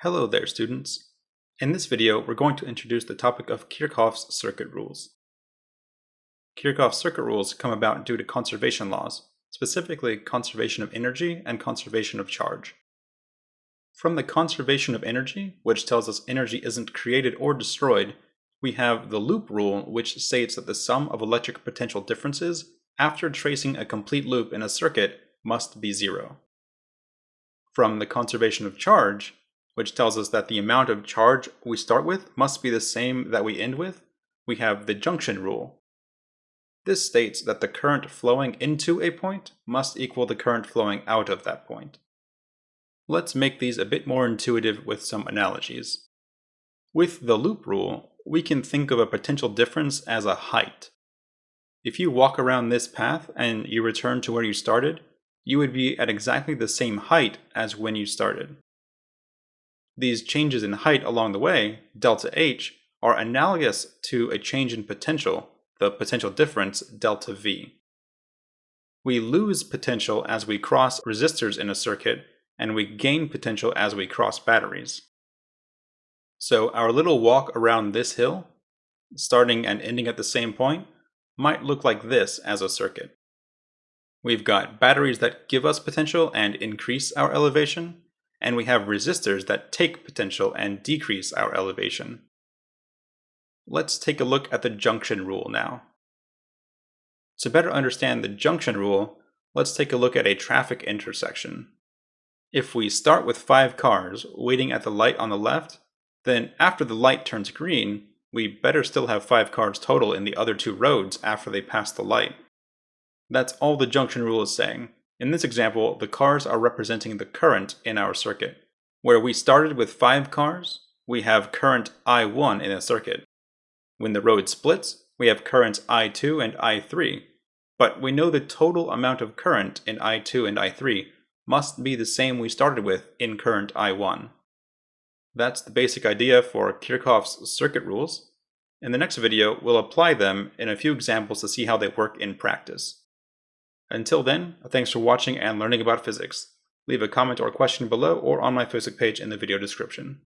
Hello there, students. In this video, we're going to introduce the topic of Kirchoff's circuit rules. Kirchoff circuit rules come about due to conservation laws, specifically conservation of energy and conservation of charge. From the conservation of energy, which tells us energy isn't created or destroyed, we have the loop rule, which states that the sum of electric potential differences after tracing a complete loop in a circuit must be zero. From the conservation of charge, which tells us that the amount of charge we start with must be the same that we end with, we have the junction rule. This states that the current flowing into a point must equal the current flowing out of that point. Let's make these a bit more intuitive with some analogies. With the loop rule, we can think of a potential difference as a height. If you walk around this path and you return to where you started, you would be at exactly the same height as when you started. These changes in height along the way, delta H, are analogous to a change in potential, the potential difference, delta V. We lose potential as we cross resistors in a circuit, and we gain potential as we cross batteries. So our little walk around this hill, starting and ending at the same point, might look like this as a circuit. We've got batteries that give us potential and increase our elevation, and we have resistors that take potential and decrease our elevation. Let's take a look at the junction rule now. To better understand the junction rule, let's take a look at a traffic intersection. If we start with 5 cars waiting at the light on the left, then after the light turns green, we better still have 5 cars total in the other 2 roads after they pass the light. That's all the junction rule is saying. In this example, the cars are representing the current in our circuit. Where we started with 5 cars, we have current I1 in a circuit. When the road splits, we have currents I2 and I3, but we know the total amount of current in I2 and I3 must be the same we started with in current I1. That's the basic idea for Kirchoff's circuit rules. In the next video, we'll apply them in a few examples to see how they work in practice. Until then, thanks for watching and learning about physics. Leave a comment or question below or on my Facebook page in the video description.